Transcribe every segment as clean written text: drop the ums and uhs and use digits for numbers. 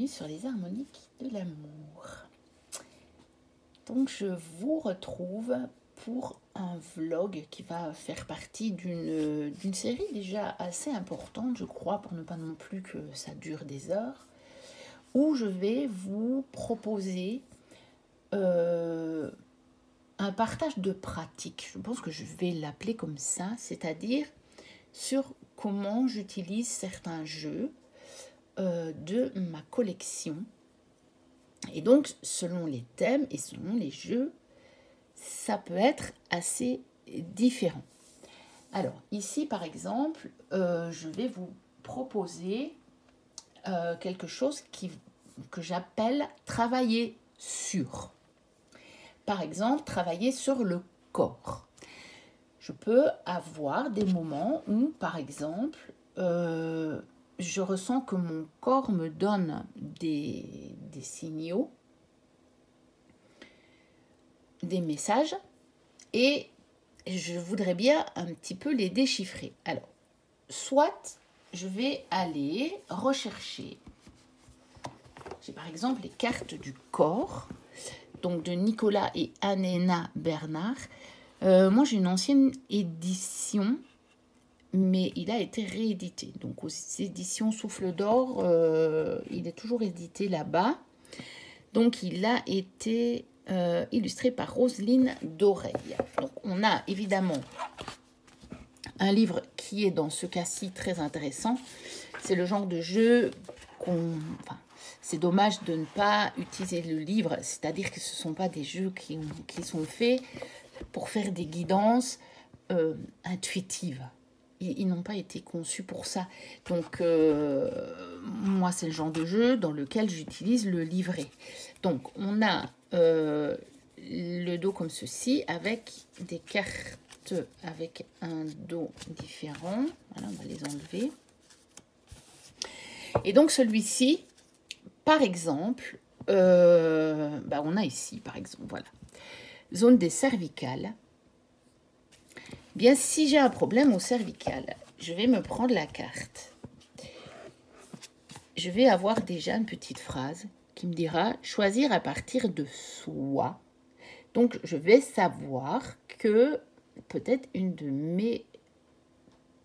bienvenue sur les harmoniques de l'amour. Donc je vous retrouve pour un vlog qui va faire partie d'une série déjà assez importante, je crois, pour ne pas non plus que ça dure des heures, où je vais vous proposer un partage de pratiques. Je pense que je vais l'appeler comme ça, c'est-à-dire sur comment j'utilise certains jeux de ma collection. Et donc, selon les thèmes et selon les jeux, ça peut être assez différent. Alors, ici, par exemple, je vais vous proposer quelque chose que j'appelle travailler sur. Par exemple, travailler sur le corps. Je peux avoir des moments où, par exemple, je ressens que mon corps me donne des signaux, des messages, et je voudrais bien un petit peu les déchiffrer. Alors, soit je vais aller rechercher, j'ai par exemple les cartes du corps, donc de Nicolas et Anena Bernard. Moi, j'ai une ancienne édition, mais il a été réédité. Donc, aux éditions Souffle d'Or, il est toujours édité là-bas. Donc, il a été illustré par Roselyne d'Oreille. Donc, on a évidemment un livre qui est dans ce cas-ci très intéressant. C'est le genre de jeu enfin, c'est dommage de ne pas utiliser le livre, c'est-à-dire que ce ne sont pas des jeux qui sont faits pour faire des guidances intuitives. Ils n'ont pas été conçus pour ça. Donc, moi, c'est le genre de jeu dans lequel j'utilise le livret. Donc, on a le dos comme ceci, avec des cartes avec un dos différent. Voilà, on va les enlever. Et donc, celui-ci, par exemple, on a ici, par exemple, voilà, zone des cervicales. Bien, si j'ai un problème au cervical, je vais me prendre la carte. Je vais avoir déjà une petite phrase qui me dira « choisir à partir de soi ». Donc, je vais savoir que peut-être une de mes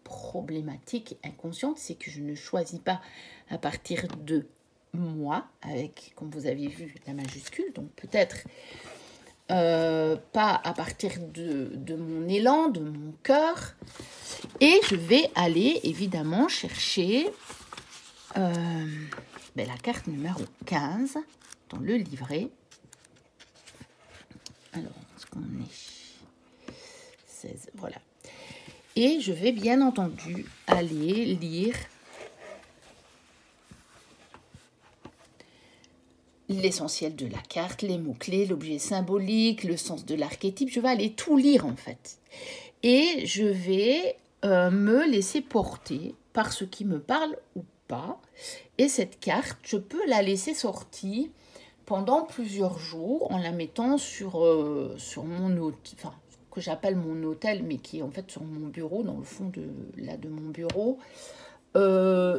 problématiques inconscientes, c'est que je ne choisis pas à partir de moi, avec, comme vous avez vu, la majuscule. Donc, peut-être pas à partir de mon élan, de mon cœur. Et je vais aller évidemment chercher la carte numéro 15 dans le livret. Alors, est-ce qu'on est 16, voilà. Et je vais bien entendu aller lire l'essentiel de la carte, les mots-clés, l'objet symbolique, le sens de l'archétype. Je vais aller tout lire en fait. Et je vais me laisser porter par ce qui me parle ou pas. Et cette carte, je peux la laisser sortir pendant plusieurs jours en la mettant sur mon hôtel, enfin, que j'appelle mon hôtel, mais qui est en fait sur mon bureau, dans le fond de mon bureau.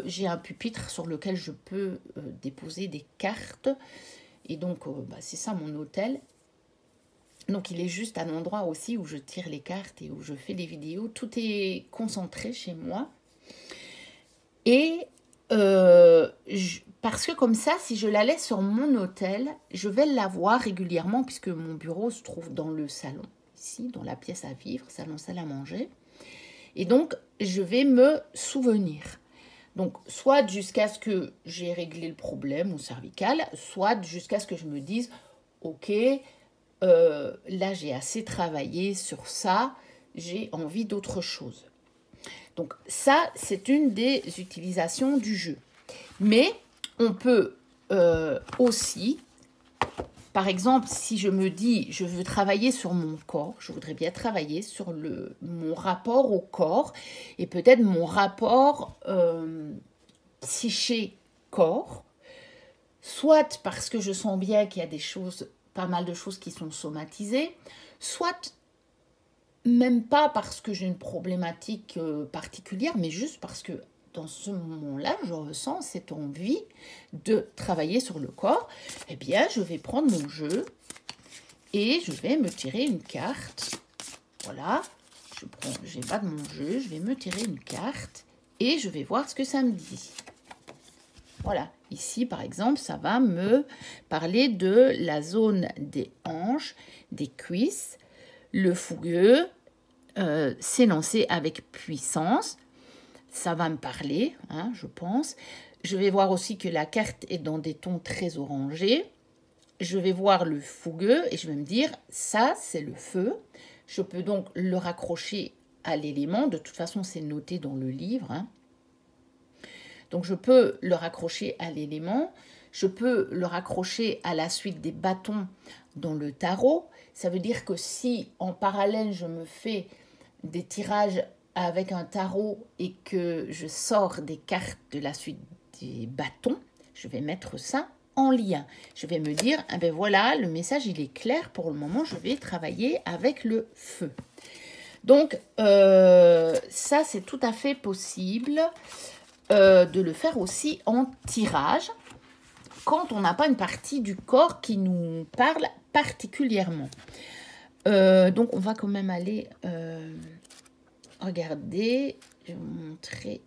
J'ai un pupitre sur lequel je peux déposer des cartes. Et donc, c'est ça mon hôtel. Donc, il est juste à l'endroit aussi où je tire les cartes et où je fais les vidéos. Tout est concentré chez moi. Et parce que comme ça, si je la laisse sur mon hôtel, je vais la voir régulièrement puisque mon bureau se trouve dans le salon. Ici, dans la pièce à vivre, salon, salle à manger. Et donc, je vais me souvenir. Donc, soit jusqu'à ce que j'ai réglé le problème au cervical, soit jusqu'à ce que je me dise, ok, là j'ai assez travaillé sur ça, j'ai envie d'autre chose. Donc, ça, c'est une des utilisations du jeu. Mais on peut aussi, par exemple, si je me dis, je veux travailler sur mon corps, je voudrais bien travailler sur mon rapport au corps et peut-être mon rapport psyché-corps, soit parce que je sens bien qu'il y a pas mal de choses qui sont somatisées, soit même pas parce que j'ai une problématique particulière, mais juste parce que dans ce moment-là, je ressens cette envie de travailler sur le corps, eh bien, je vais prendre mon jeu et je vais me tirer une carte. Voilà, j'ai pas de mon jeu, je vais me tirer une carte et je vais voir ce que ça me dit. Voilà, ici, par exemple, ça va me parler de la zone des hanches, des cuisses. Le fougueux s'élancer avec puissance. Ça va me parler, hein, je pense. Je vais voir aussi que la carte est dans des tons très orangés. Je vais voir le fougueux et je vais me dire, ça, c'est le feu. Je peux donc le raccrocher à l'élément. De toute façon, c'est noté dans le livre, hein. Donc, je peux le raccrocher à l'élément. Je peux le raccrocher à la suite des bâtons dans le tarot. Ça veut dire que si, en parallèle, je me fais des tirages avec un tarot et que je sors des cartes de la suite des bâtons, je vais mettre ça en lien. Je vais me dire, ah ben voilà, le message, il est clair. Pour le moment, je vais travailler avec le feu. Donc, ça, c'est tout à fait possible de le faire aussi en tirage quand on n'a pas une partie du corps qui nous parle particulièrement. Donc, on va quand même aller regarder. Je vais vous montrer.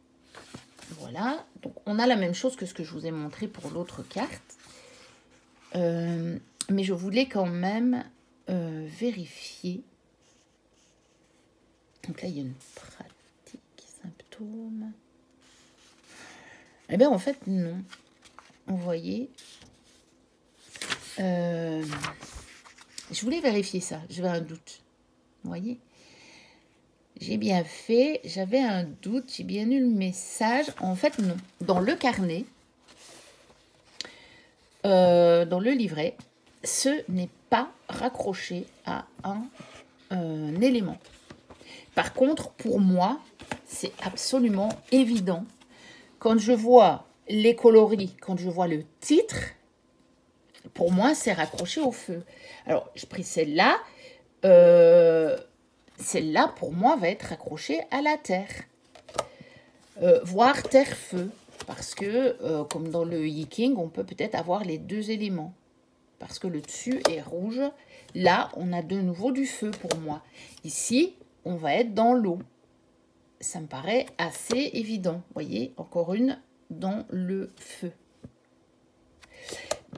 Voilà. Donc, on a la même chose que ce que je vous ai montré pour l'autre carte. Mais je voulais quand même vérifier. Donc là, il y a une pratique, symptômes. Eh bien, en fait, non. Vous voyez, je voulais vérifier ça. J'avais un doute. Vous voyez, j'ai bien fait. J'avais un doute. J'ai bien eu le message. En fait, non. Dans le carnet, dans le livret, ce n'est pas raccroché à un élément. Par contre, pour moi, c'est absolument évident. Quand je vois les coloris, quand je vois le titre, pour moi, c'est raccroché au feu. Alors, je pris celle-là. Celle-là, pour moi, va être raccrochée à la terre. Voire terre-feu. Parce que, comme dans le Yiking, on peut peut-être avoir les deux éléments. Parce que le dessus est rouge. Là, on a de nouveau du feu pour moi. Ici, on va être dans l'eau. Ça me paraît assez évident. Vous voyez, encore une dans le feu.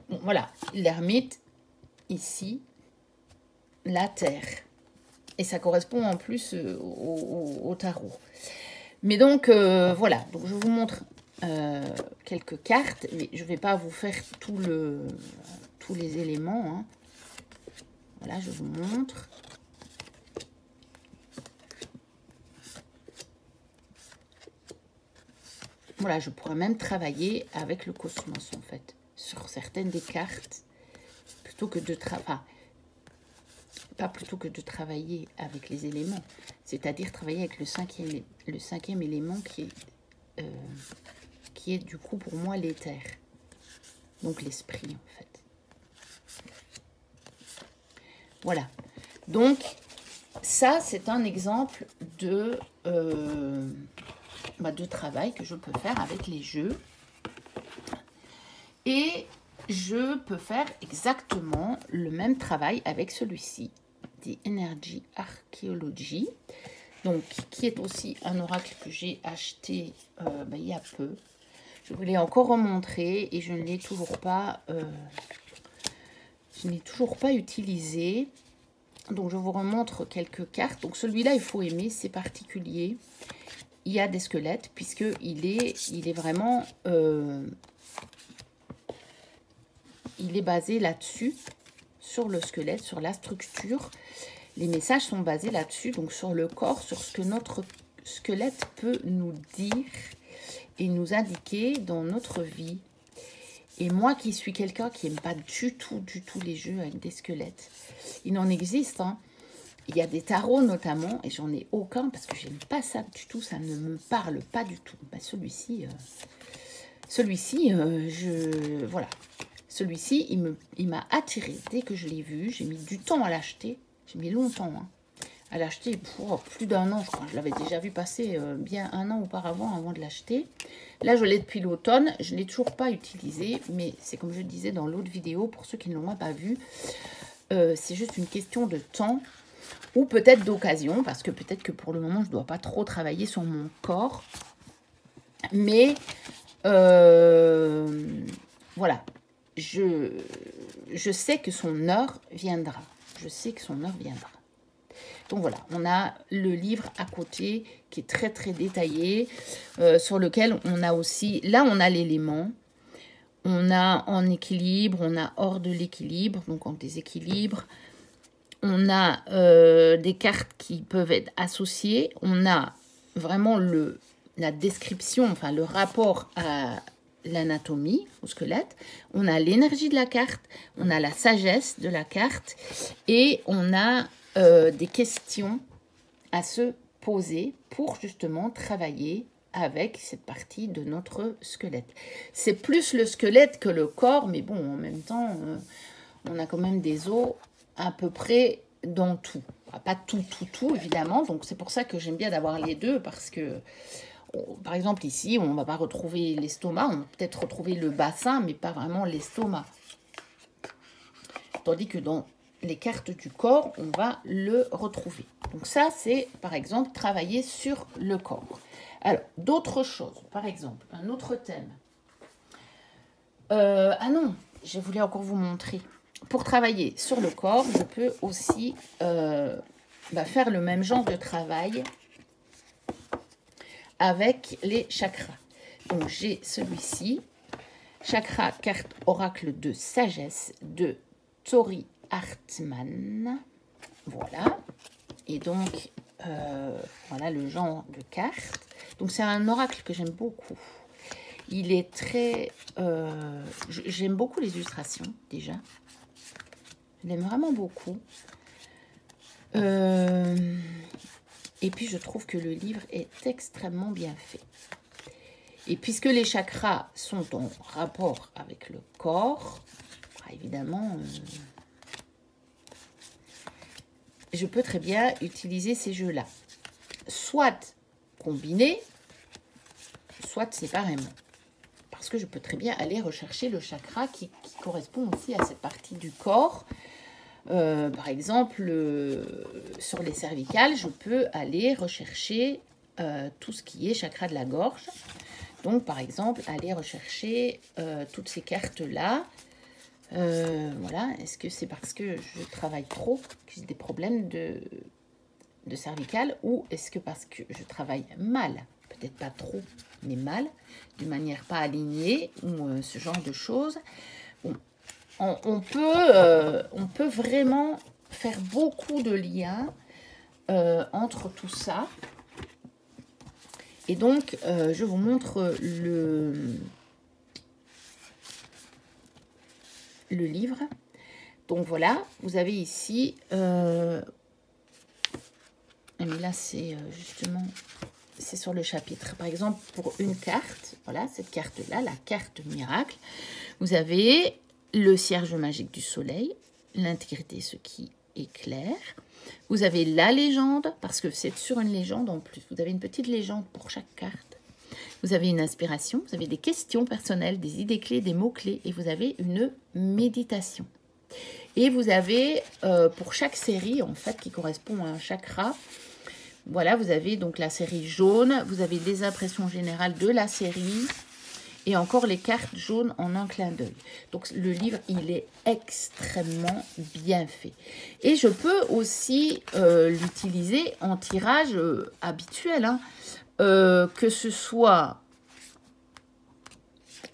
Bon, voilà, l'ermite, ici, la terre. Et ça correspond en plus au tarot. Mais donc, voilà, donc je vous montre quelques cartes, mais je ne vais pas vous faire tous les éléments, hein. Voilà, je vous montre. Voilà, je pourrais même travailler avec le cosmos, en fait, sur certaines des cartes, plutôt que de travailler, pas plutôt que de travailler avec les éléments, c'est-à-dire travailler avec le cinquième élément qui est du coup pour moi l'éther, donc l'esprit, en fait. Voilà, donc ça, c'est un exemple de travail que je peux faire avec les jeux. Et je peux faire exactement le même travail avec celui-ci, The Energy Archaeology, donc qui est aussi un oracle que j'ai acheté il y a peu. Je vous l'ai encore remontré et je ne l'ai toujours pas utilisé. Donc je vous remontre quelques cartes. Donc celui-là, il faut aimer, c'est particulier. Il y a des squelettes, puisqu'il est vraiment... il est basé là-dessus, sur le squelette, sur la structure. Les messages sont basés là-dessus, donc sur le corps, sur ce que notre squelette peut nous dire et nous indiquer dans notre vie. Et moi qui suis quelqu'un qui n'aime pas du tout les jeux avec des squelettes, il en existe, hein. Il y a des tarots notamment, et j'en ai aucun parce que j'aime pas ça du tout, ça ne me parle pas du tout. Ben, celui-ci, voilà. Celui-ci, il m'a attiré dès que je l'ai vu. J'ai mis du temps à l'acheter, j'ai mis longtemps, hein, à l'acheter pour plus d'un an, je crois. Je l'avais déjà vu passer bien un an auparavant, avant de l'acheter. Là, je l'ai depuis l'automne. Je ne l'ai toujours pas utilisé, mais c'est comme je disais dans l'autre vidéo, pour ceux qui ne l'ont pas vu, c'est juste une question de temps ou peut-être d'occasion, parce que peut-être que pour le moment, je ne dois pas trop travailler sur mon corps. Mais voilà, je sais que son heure viendra. Je sais que son heure viendra. Donc voilà, on a le livre à côté qui est très très détaillé, sur lequel on a aussi, là on a l'élément, on a en équilibre, on a hors de l'équilibre, donc en déséquilibre, on a des cartes qui peuvent être associées, on a vraiment la description, enfin le rapport à l'anatomie, au squelette, on a l'énergie de la carte, on a la sagesse de la carte et on a des questions à se poser pour justement travailler avec cette partie de notre squelette. C'est plus le squelette que le corps, mais bon, en même temps, on a quand même des os à peu près dans tout. Pas tout, évidemment. Donc, c'est pour ça que j'aime bien d'avoir les deux, parce que, par exemple, ici, on ne va pas retrouver l'estomac. On va peut-être retrouver le bassin, mais pas vraiment l'estomac. Tandis que dans les cartes du corps, on va le retrouver. Donc ça, c'est par exemple travailler sur le corps. Alors, d'autres choses, par exemple, un autre thème. Ah non, je voulais encore vous montrer. Pour travailler sur le corps, je peux aussi faire le même genre de travail avec les chakras. Donc, j'ai celui-ci, chakra, carte oracle de sagesse de Tori Hartmann, voilà, et donc voilà le genre de carte. Donc c'est un oracle que j'aime beaucoup. Il est très, j'aime beaucoup les illustrations déjà. Je l'aime vraiment beaucoup. Et puis je trouve que le livre est extrêmement bien fait. Et puisque les chakras sont en rapport avec le corps, évidemment, je peux très bien utiliser ces jeux-là. Soit combinés, soit séparément. Parce que je peux très bien aller rechercher le chakra qui correspond aussi à cette partie du corps. Par exemple, sur les cervicales, je peux aller rechercher tout ce qui est chakra de la gorge. Donc, par exemple, aller rechercher toutes ces cartes-là. Voilà, est-ce que c'est parce que je travaille trop que j'ai des problèmes de cervicale, ou est-ce que parce que je travaille mal, peut-être pas trop, mais mal, d'une manière pas alignée, ou ce genre de choses. Bon, on peut vraiment faire beaucoup de liens entre tout ça. Et donc, je vous montre le livre. Donc voilà, vous avez ici, mais là c'est justement, c'est sur le chapitre. Par exemple, pour une carte, voilà, cette carte-là, la carte miracle, vous avez le cierge magique du soleil, l'intégrité, ce qui est clair. Vous avez la légende, parce que c'est sur une légende en plus. Vous avez une petite légende pour chaque carte. Vous avez une inspiration, vous avez des questions personnelles, des idées clés, des mots-clés, et vous avez une méditation. Et vous avez, pour chaque série, en fait, qui correspond à un chakra, voilà, vous avez donc la série jaune, vous avez des impressions générales de la série, et encore les cartes jaunes en un clin d'œil. Donc, le livre, il est extrêmement bien fait. Et je peux aussi l'utiliser en tirage habituel, hein. Que ce soit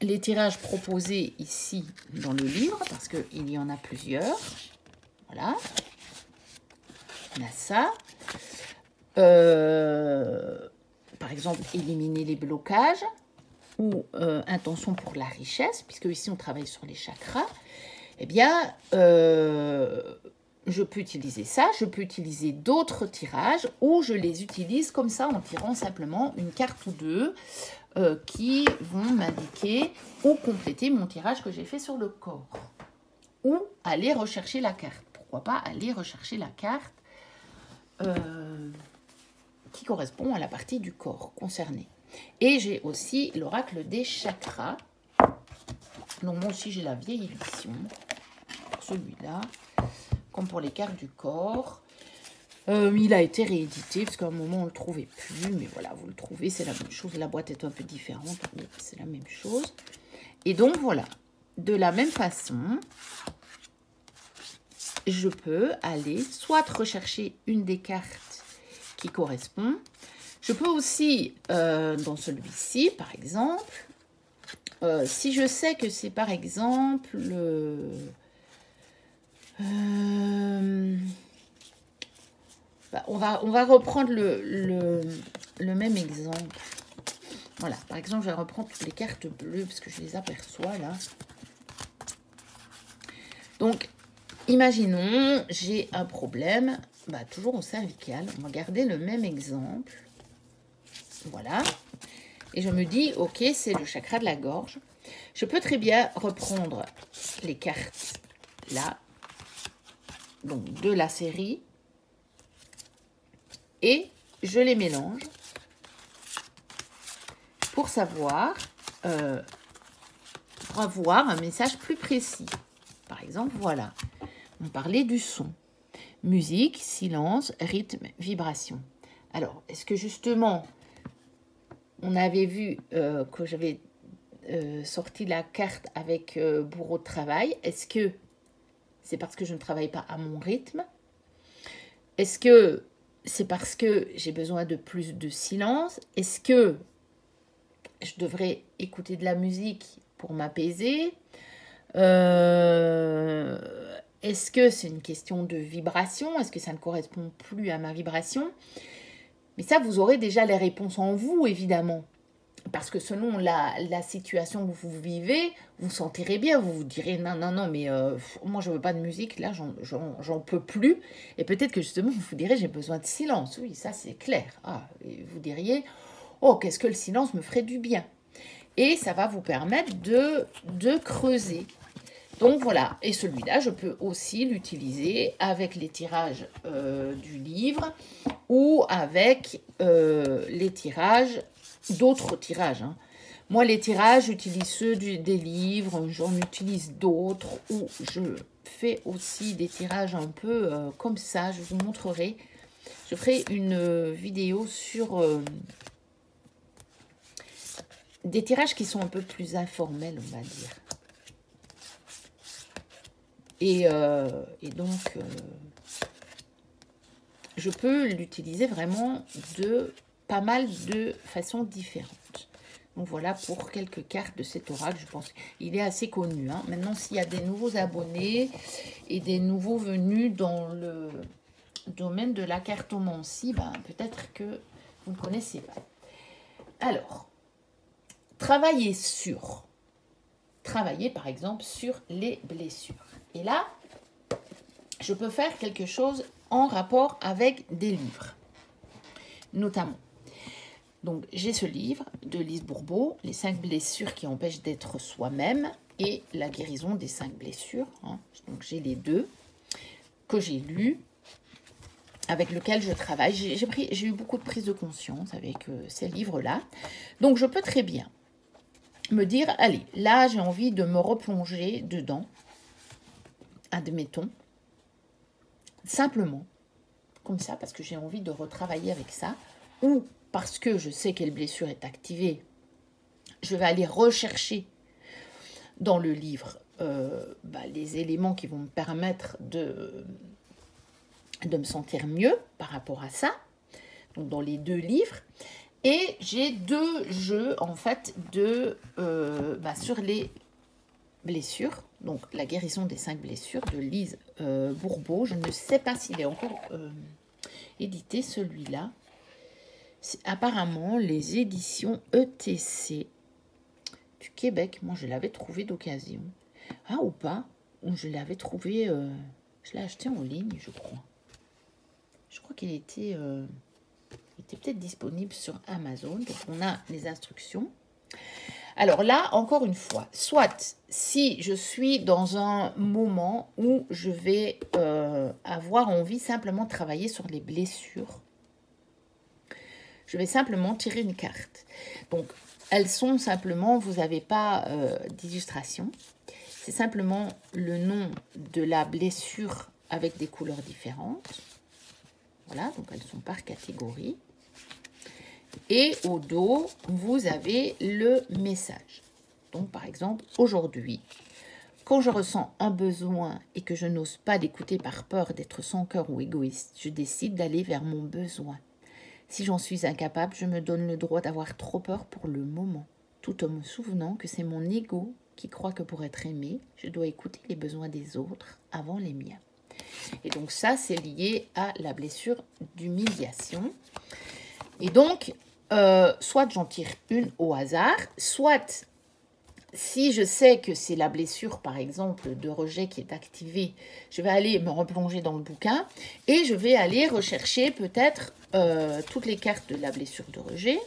les tirages proposés ici dans le livre, parce qu'il y en a plusieurs. Voilà. On a ça. Par exemple, éliminer les blocages ou intention pour la richesse, puisque ici on travaille sur les chakras. Eh bien, je peux utiliser ça, je peux utiliser d'autres tirages ou je les utilise comme ça en tirant simplement une carte ou deux qui vont m'indiquer ou compléter mon tirage que j'ai fait sur le corps. Ou aller rechercher la carte. Pourquoi pas aller rechercher la carte qui correspond à la partie du corps concernée. Et j'ai aussi l'oracle des chakras. Donc moi aussi j'ai la vieille édition, pour celui-là, comme pour les cartes du corps. Il a été réédité parce qu'à un moment on ne le trouvait plus, mais voilà, vous le trouvez, c'est la même chose. La boîte est un peu différente, mais c'est la même chose. Et donc voilà, de la même façon, je peux aller soit rechercher une des cartes qui correspond. Je peux aussi, dans celui-ci par exemple, si je sais que c'est par exemple on va reprendre le même exemple. Voilà, par exemple, je vais reprendre toutes les cartes bleues parce que je les aperçois là. Donc, imaginons, j'ai un problème, toujours au cervical. On va garder le même exemple. Voilà. Et je me dis, ok, c'est le chakra de la gorge. Je peux très bien reprendre les cartes là, donc de la série, et je les mélange pour savoir, pour avoir un message plus précis. Par exemple, voilà, on parlait du son. Musique, silence, rythme, vibration. Alors, est-ce que justement, on avait vu que j'avais sorti la carte avec bourreau de travail? Est-ce que c'est parce que je ne travaille pas à mon rythme? Est-ce que c'est parce que j'ai besoin de plus de silence? Est-ce que je devrais écouter de la musique pour m'apaiser? Est-ce que c'est une question de vibration? Est-ce que ça ne correspond plus à ma vibration? Mais ça, vous aurez déjà les réponses en vous, évidemment. Parce que selon la situation que vous vivez, vous sentirez bien, vous vous direz non, mais moi je veux pas de musique, là j'en peux plus. Et peut-être que justement vous direz j'ai besoin de silence, oui ça c'est clair. Ah, et vous diriez oh qu'est-ce que le silence me ferait du bien. Et ça va vous permettre de creuser. Donc voilà, et celui-là je peux aussi l'utiliser avec les tirages du livre ou avec les tirages d'autres tirages. Hein. Moi, les tirages, j'utilise ceux des livres, j'en utilise d'autres, ou je fais aussi des tirages un peu comme ça, je vous montrerai. Je ferai une vidéo sur des tirages qui sont un peu plus informels, on va dire. Et donc, je peux l'utiliser vraiment de pas mal de façons différentes. Donc voilà pour quelques cartes de cet oracle. Je pense qu'il est assez connu. Hein. Maintenant, s'il y a des nouveaux abonnés et des nouveaux venus dans le domaine de la cartomancie, peut-être que vous ne connaissez pas. Alors, travailler par exemple sur les blessures. Et là, je peux faire quelque chose en rapport avec des livres, notamment. Donc, j'ai ce livre de Lise Bourbeau, Les 5 blessures qui empêchent d'être soi-même et la guérison des 5 blessures. Hein. Donc, j'ai les deux que j'ai lus, avec lesquels je travaille. J'ai eu beaucoup de prise de conscience avec ces livres-là. Donc, je peux très bien me dire, allez, là, j'ai envie de me replonger dedans, admettons, simplement, comme ça, parce que j'ai envie de retravailler avec ça, ou parce que je sais quelle blessure est activée, je vais aller rechercher dans le livre les éléments qui vont me permettre de me sentir mieux par rapport à ça, donc dans les deux livres. Et j'ai deux jeux, en fait, sur les blessures, donc la guérison des 5 blessures de Lise Bourbeau. Je ne sais pas s'il est encore édité, celui-là. C'est apparemment les éditions ETC du Québec. Moi, je l'avais trouvé d'occasion. Ah, ou pas. Ou je l'avais trouvé... je l'ai acheté en ligne, je crois. Je crois qu'il était peut-être disponible sur Amazon. Donc, on a les instructions. Alors là, encore une fois, soit si je suis dans un moment où je vais avoir envie simplement de travailler sur les blessures, je vais simplement tirer une carte. Donc, elles sont simplement, vous n'avez pas d'illustration. C'est simplement le nom de la blessure avec des couleurs différentes. Voilà, donc elles sont par catégorie. Et au dos, vous avez le message. Donc, par exemple, aujourd'hui, quand je ressens un besoin et que je n'ose pas l'écouter par peur d'être sans cœur ou égoïste, je décide d'aller vers mon besoin. Si j'en suis incapable, je me donne le droit d'avoir trop peur pour le moment, tout en me souvenant que c'est mon ego qui croit que pour être aimé, je dois écouter les besoins des autres avant les miens. Et donc ça, c'est lié à la blessure d'humiliation. Et donc, soit j'en tire une au hasard, soit si je sais que c'est la blessure, par exemple, de rejet qui est activée, je vais aller me replonger dans le bouquin et je vais aller rechercher peut-être toutes les cartes de la blessure de rejet.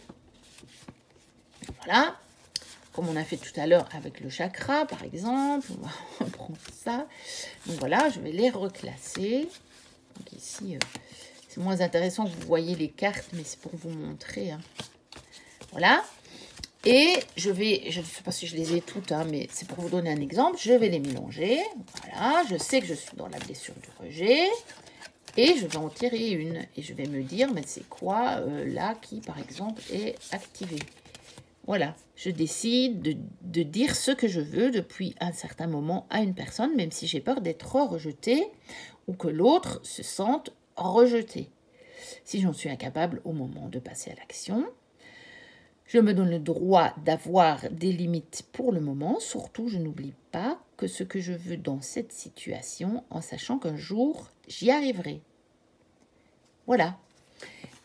Voilà, comme on a fait tout à l'heure avec le chakra, par exemple. On va reprendre ça. Donc voilà, je vais les reclasser. Donc ici, c'est moins intéressant que vous voyez les cartes, mais c'est pour vous montrer. Hein. Voilà. Et je ne sais pas si je les ai toutes, hein, mais c'est pour vous donner un exemple. Je vais les mélanger. Voilà, je sais que je suis dans la blessure du rejet. Et je vais en tirer une. Et je vais me dire, mais c'est quoi là qui, par exemple, est activé. Voilà, je décide de dire ce que je veux depuis un certain moment à une personne, même si j'ai peur d'être rejetée ou que l'autre se sente rejeté. Si j'en suis incapable au moment de passer à l'action, je me donne le droit d'avoir des limites pour le moment. Surtout, je n'oublie pas que ce que je veux dans cette situation, en sachant qu'un jour, j'y arriverai. Voilà.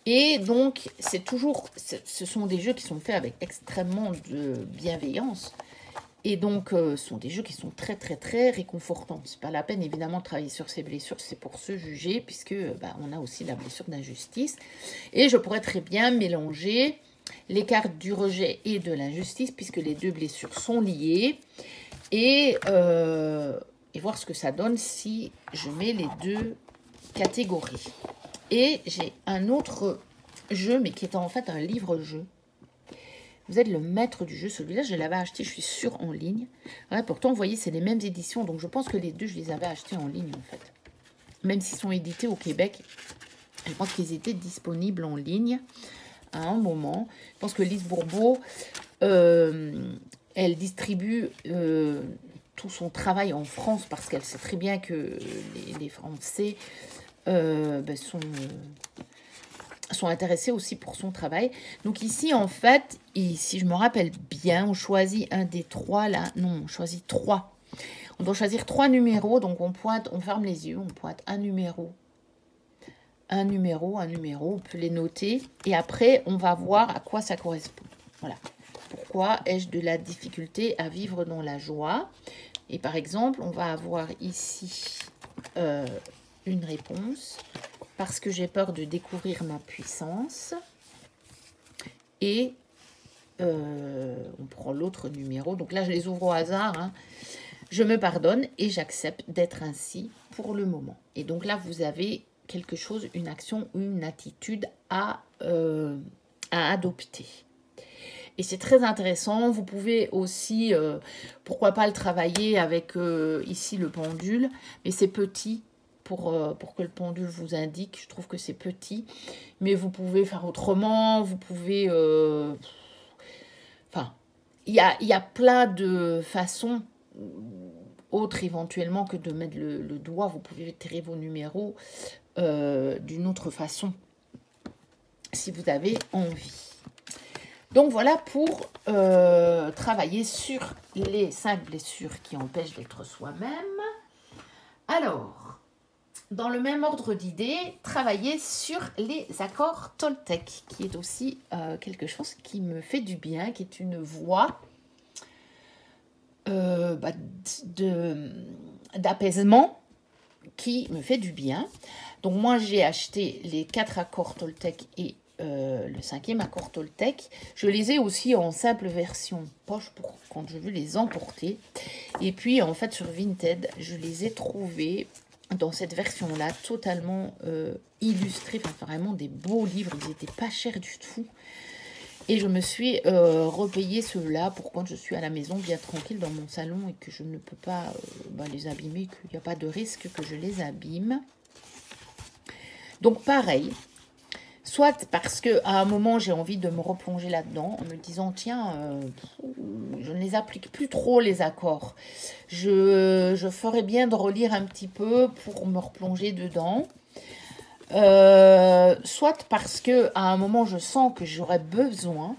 Et donc, c'est toujours, ce sont des jeux qui sont faits avec extrêmement de bienveillance. Et donc, ce sont des jeux qui sont très, très, très réconfortants. C'est pas la peine, évidemment, de travailler sur ces blessures. C'est pour se juger, puisque on a aussi la blessure d'injustice. Et je pourrais très bien mélanger les cartes du rejet et de l'injustice, puisque les deux blessures sont liées. Et voir ce que ça donne si je mets les deux catégories. Et j'ai un autre jeu, mais qui est en fait un livre-jeu. Vous êtes le maître du jeu. Celui-là, je l'avais acheté, je suis sûre, en ligne. Ouais, pourtant, vous voyez, c'est les mêmes éditions. Donc, je pense que les deux, je les avais achetés en ligne, en fait. Même s'ils sont édités au Québec, je pense qu'ils étaient disponibles en ligne à un moment. Je pense que Lise Bourbeau, elle distribue tout son travail en France parce qu'elle sait très bien que les Français sont intéressés aussi pour son travail. Donc ici, en fait, si je me rappelle bien, on choisit un des trois là. Non, on choisit trois. On doit choisir trois numéros. Donc on pointe, on ferme les yeux, on pointe un numéro. Un numéro, un numéro. On peut les noter. Et après, on va voir à quoi ça correspond. Voilà. Pourquoi ai-je de la difficulté à vivre dans la joie? Et par exemple, on va avoir ici une réponse. Parce que j'ai peur de découvrir ma puissance. Et on prend l'autre numéro. Donc là, je les ouvre au hasard. Hein. Je me pardonne et j'accepte d'être ainsi pour le moment. Et donc là, vous avez quelque chose, une action ou une attitude à adopter. Et c'est très intéressant. Vous pouvez aussi, pourquoi pas le travailler avec ici le pendule. Mais c'est petit. Pour que le pendule vous indique. Je trouve que c'est petit. Mais vous pouvez faire autrement. Vous pouvez... Enfin, il y a plein de façons autres éventuellement que de mettre le doigt. Vous pouvez tirer vos numéros d'une autre façon. Si vous avez envie. Donc voilà pour travailler sur les 5 blessures qui empêchent d'être soi-même. Alors... Dans le même ordre d'idées, travailler sur les accords Toltec, qui est aussi quelque chose qui me fait du bien, qui est une voie d'apaisement qui me fait du bien. Donc moi, j'ai acheté les 4 accords Toltec et le 5e accord Toltec. Je les ai aussi en simple version poche pour quand je veux les emporter. Et puis en fait sur Vinted, je les ai trouvés dans cette version-là, totalement illustrés. Enfin vraiment des beaux livres, ils n'étaient pas chers du tout. Et je me suis repayé ceux-là pour quand je suis à la maison, bien tranquille dans mon salon et que je ne peux pas les abîmer, qu'il n'y a pas de risque que je les abîme. Donc pareil, soit parce qu'à un moment j'ai envie de me replonger là-dedans en me disant tiens, je ne les applique plus trop les accords. Je ferais bien de relire un petit peu pour me replonger dedans. Soit parce que à un moment je sens que j'aurais besoin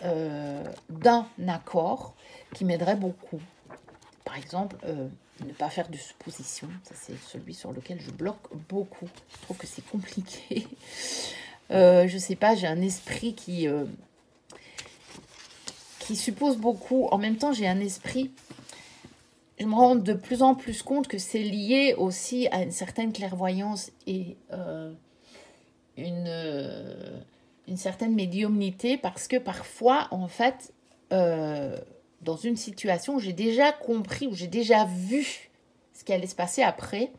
d'un accord qui m'aiderait beaucoup. Par exemple, ne pas faire de suppositions, ça c'est celui sur lequel je bloque beaucoup. Je trouve que c'est compliqué. Je sais pas, j'ai un esprit qui suppose beaucoup. En même temps, j'ai un esprit, je me rends de plus en plus compte que c'est lié aussi à une certaine clairvoyance et une certaine médiumnité, parce que parfois, en fait, dans une situation où j'ai déjà compris, où j'ai déjà vu ce qui allait se passer après,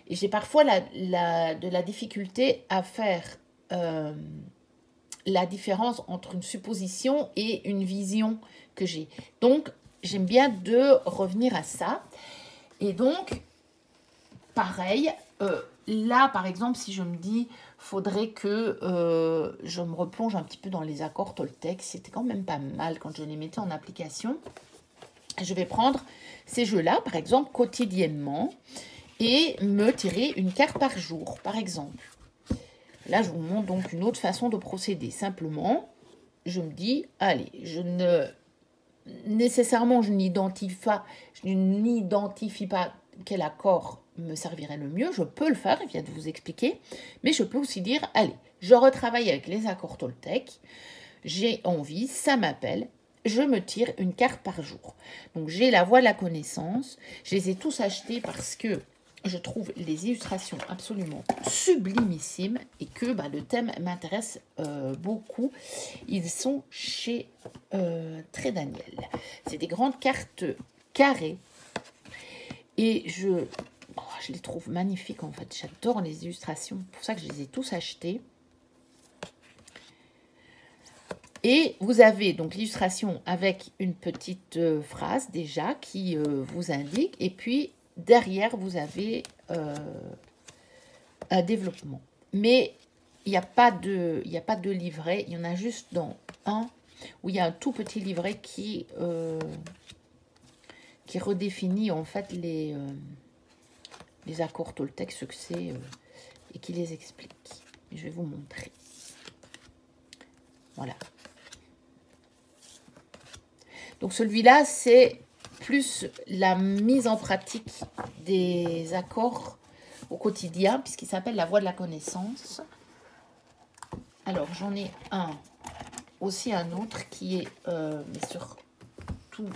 et j'ai parfois de la difficulté à faire la différence entre une supposition et une vision que j'ai. Donc, j'aime bien de revenir à ça. Et donc, pareil, là, par exemple, si je me dis, faudrait que je me replonge un petit peu dans les accords Toltec, c'était quand même pas mal quand je les mettais en application. Je vais prendre ces jeux-là, par exemple, quotidiennement, et me tirer une carte par jour, par exemple. Là, je vous montre donc une autre façon de procéder. Simplement, je me dis, allez, nécessairement, je n'identifie pas quel accord me servirait le mieux. Je peux le faire, je viens de vous expliquer. Mais je peux aussi dire, allez, je retravaille avec les accords Toltec. J'ai envie, ça m'appelle. Je me tire une carte par jour. Donc, j'ai la voie de la connaissance. Je les ai tous achetés parce que je trouve les illustrations absolument sublimissimes et que le thème m'intéresse beaucoup. Ils sont chez Très Daniel. C'est des grandes cartes carrées et je les trouve magnifiques en fait. J'adore les illustrations, c'est pour ça que je les ai tous achetés. Et vous avez donc l'illustration avec une petite phrase déjà qui vous indique, et puis derrière, vous avez un développement. Mais il n'y a pas de livret. Il y en a juste dans un où il y a un tout petit livret qui redéfinit en fait les accords Toltec, ce que c'est, et qui les explique. Je vais vous montrer. Voilà. Donc celui-là, c'est plus la mise en pratique des accords au quotidien, puisqu'il s'appelle la voie de la connaissance. Alors, j'en ai aussi un autre qui est sur tous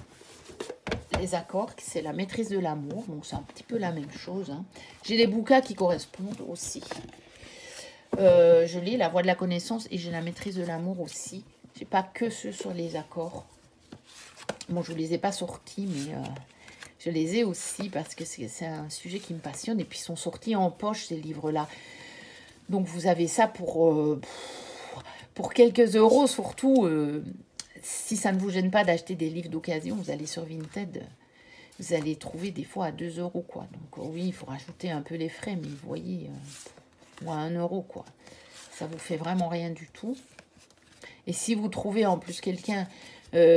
les accords, c'est la maîtrise de l'amour. Donc, c'est un petit peu la même chose. Hein. J'ai les bouquins qui correspondent aussi. Je lis la voie de la connaissance et j'ai la maîtrise de l'amour aussi. Je n'ai pas que ceux sur les accords. Bon, je ne vous les ai pas sortis, mais je les ai aussi parce que c'est un sujet qui me passionne. Et puis, ils sont sortis en poche, ces livres-là. Donc, vous avez ça pour quelques euros, surtout. Si ça ne vous gêne pas d'acheter des livres d'occasion, vous allez sur Vinted, vous allez trouver des fois à 2 euros, quoi. Donc, oui, il faut rajouter un peu les frais, mais vous voyez, ou à 1 euro, quoi. Ça vous fait vraiment rien du tout. Et si vous trouvez en plus quelqu'un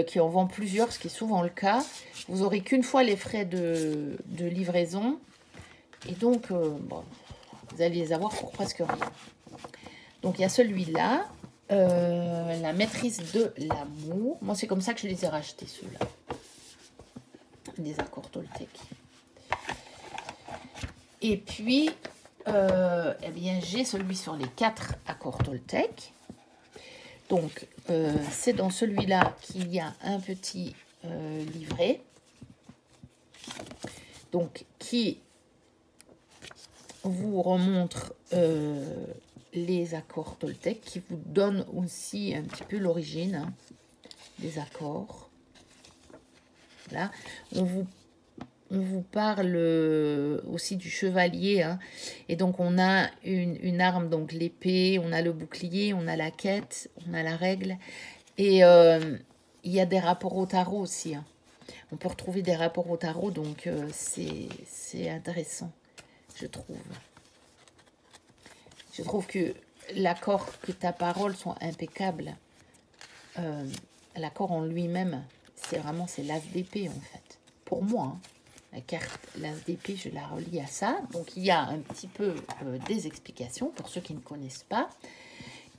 qui en vend plusieurs, ce qui est souvent le cas, vous n'aurez qu'une fois les frais de livraison. Et donc, bon, vous allez les avoir pour presque rien. Donc, il y a celui-là, la maîtrise de l'amour. Moi, c'est comme ça que je les ai rachetés, ceux-là. Des accords Toltec. Et puis, eh bien, j'ai celui sur les 4 accords Toltec. Donc, c'est dans celui-là qu'il y a un petit livret, donc qui vous remontre les accords Toltec qui vous donnent aussi un petit peu l'origine hein, des accords. Là, on vous parle aussi du chevalier. Hein, et donc, on a une arme, donc l'épée, on a le bouclier, on a la quête, on a la règle. Et il y a des rapports au tarot aussi. Hein. On peut retrouver des rapports au tarot, donc c'est intéressant, je trouve. Je trouve que l'accord, que ta parole soit impeccable. L'accord en lui-même, c'est l'as d'épée en fait. Pour moi, hein, la carte l'as d'épée, je la relie à ça. Donc il y a un petit peu des explications pour ceux qui ne connaissent pas.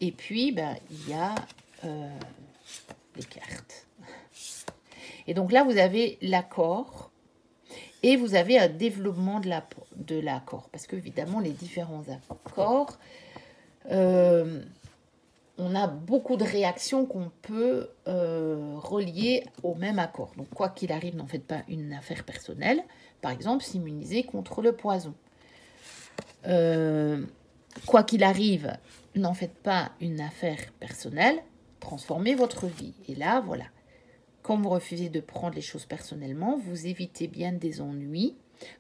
Et puis, ben, il y a les cartes. Et donc là, vous avez l'accord et vous avez un développement de l'accord. Parce qu'évidemment, les différents accords, on a beaucoup de réactions qu'on peut relier au même accord. Donc, quoi qu'il arrive, n'en faites pas une affaire personnelle. Par exemple, s'immuniser contre le poison. Quoi qu'il arrive, n'en faites pas une affaire personnelle. Transformez votre vie. Et là, voilà. Quand vous refusez de prendre les choses personnellement, vous évitez bien des ennuis.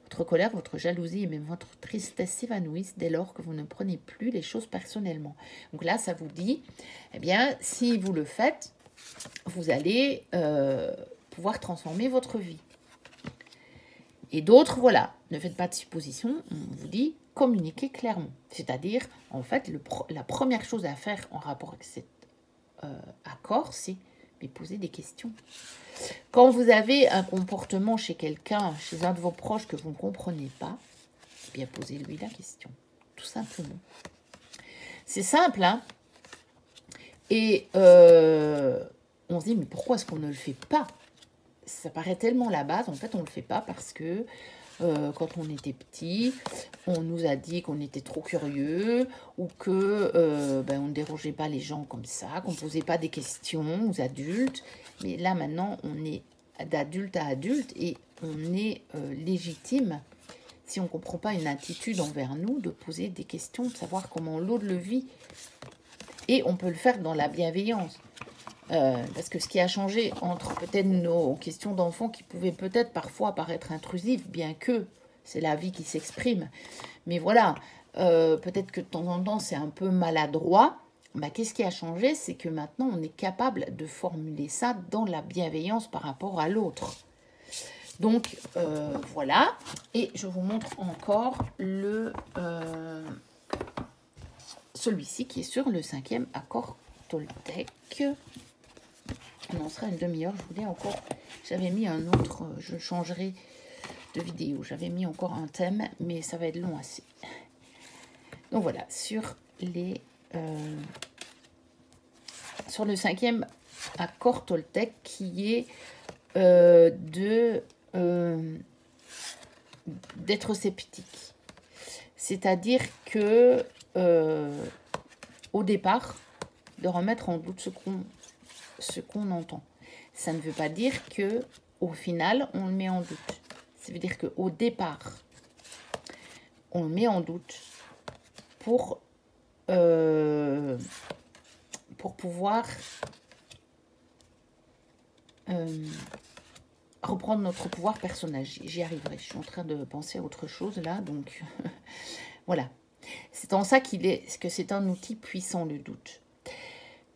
Votre colère, votre jalousie et même votre tristesse s'évanouissent dès lors que vous ne prenez plus les choses personnellement. Donc là, ça vous dit, eh bien, si vous le faites, vous allez pouvoir transformer votre vie. Et d'autres, voilà, ne faites pas de suppositions, on vous dit communiquez clairement. C'est-à-dire, en fait, la première chose à faire en rapport avec cet accord, c'est poser des questions. Quand vous avez un comportement chez quelqu'un, chez un de vos proches que vous ne comprenez pas, eh bien posez-lui la question, tout simplement. C'est simple, hein? Et on se dit, mais pourquoi est-ce qu'on ne le fait pas? Ça paraît tellement la base, en fait on ne le fait pas parce que quand on était petit, on nous a dit qu'on était trop curieux ou que on ne dérangeait pas les gens comme ça, qu'on ne posait pas des questions aux adultes. Mais là, maintenant, on est d'adulte à adulte et on est légitime, si on ne comprend pas une attitude envers nous, de poser des questions, de savoir comment l'autre le vit. Et on peut le faire dans la bienveillance. Parce que ce qui a changé entre peut-être nos questions d'enfants qui pouvaient peut-être parfois paraître intrusives, bien que c'est la vie qui s'exprime. Mais voilà, peut-être que de temps en temps c'est un peu maladroit. Bah, qu'est-ce qui a changé? C'est que maintenant on est capable de formuler ça dans la bienveillance par rapport à l'autre. Donc voilà, et je vous montre encore celui-ci qui est sur le 5e accord Toltec. On en sera une demi-heure, je voulais encore, j'avais mis un autre, je changerai de vidéo, j'avais mis encore un thème, mais ça va être long assez. Donc voilà, sur le 5e accord Toltec qui est d'être sceptique. C'est-à-dire que au départ, de remettre en doute ce qu'on entend. Ça ne veut pas dire que au final, on le met en doute. Ça veut dire qu'au départ, on le met en doute pour pouvoir reprendre notre pouvoir personnel. J'y arriverai. Je suis en train de penser à autre chose là, donc voilà. C'est en ça que c'est un outil puissant, le doute.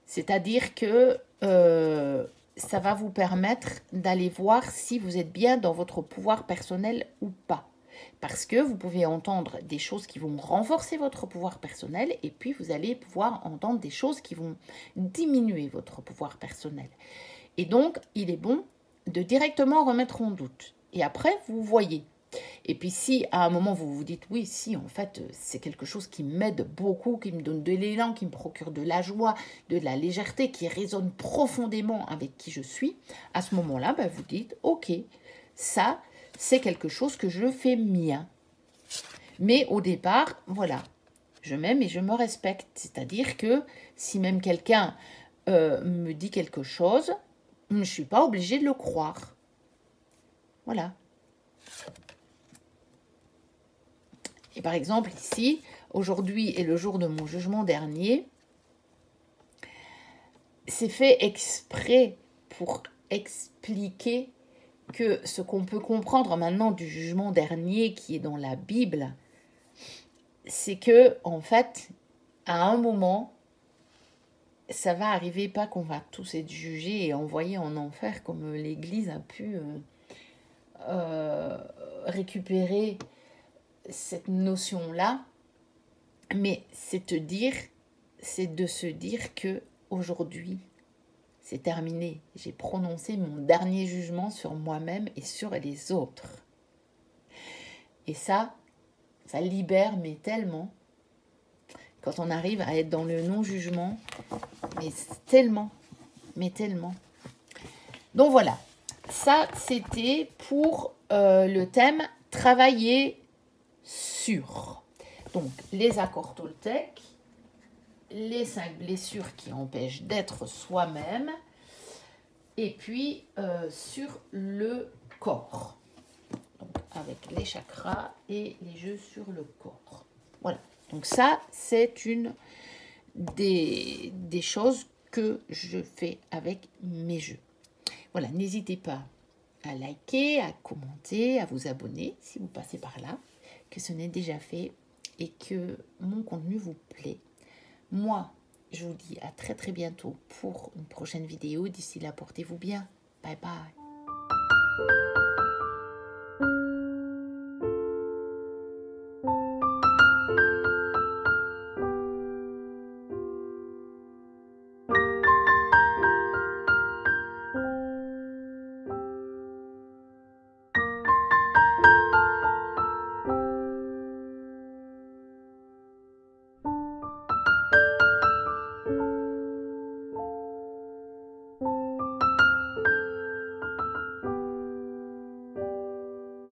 C'est-à-dire que ça va vous permettre d'aller voir si vous êtes bien dans votre pouvoir personnel ou pas. Parce que vous pouvez entendre des choses qui vont renforcer votre pouvoir personnel et puis vous allez pouvoir entendre des choses qui vont diminuer votre pouvoir personnel. Et donc, il est bon de directement remettre en doute. Et après, vous voyez. Et puis si à un moment vous vous dites oui, si en fait c'est quelque chose qui m'aide beaucoup, qui me donne de l'élan, qui me procure de la joie, de la légèreté, qui résonne profondément avec qui je suis, à ce moment-là, vous dites ok, ça c'est quelque chose que je fais mien. Mais au départ, voilà, je m'aime et je me respecte. C'est-à-dire que si même quelqu'un me dit quelque chose, je ne suis pas obligée de le croire. Voilà. Et par exemple, ici, aujourd'hui est le jour de mon jugement dernier, c'est fait exprès pour expliquer que ce qu'on peut comprendre maintenant du jugement dernier qui est dans la Bible, c'est que, en fait, à un moment, ça va arriver, pas qu'on va tous être jugés et envoyés en enfer comme l'Église a pu récupérer cette notion-là, mais c'est de se dire que aujourd'hui, c'est terminé. J'ai prononcé mon dernier jugement sur moi-même et sur les autres. Et ça libère, mais tellement. Quand on arrive à être dans le non-jugement, mais tellement, mais tellement. Donc voilà, ça c'était pour le thème travailler sur. Donc les accords Toltec, les 5 blessures qui empêchent d'être soi-même, et puis sur le corps. Donc avec les chakras et les jeux sur le corps. Voilà, donc ça c'est une des choses que je fais avec mes jeux. Voilà, n'hésitez pas à liker, à commenter, à vous abonner si vous passez par là, que ce n'est déjà fait et que mon contenu vous plaît. Moi, je vous dis à très très bientôt pour une prochaine vidéo. D'ici là, portez-vous bien. Bye bye.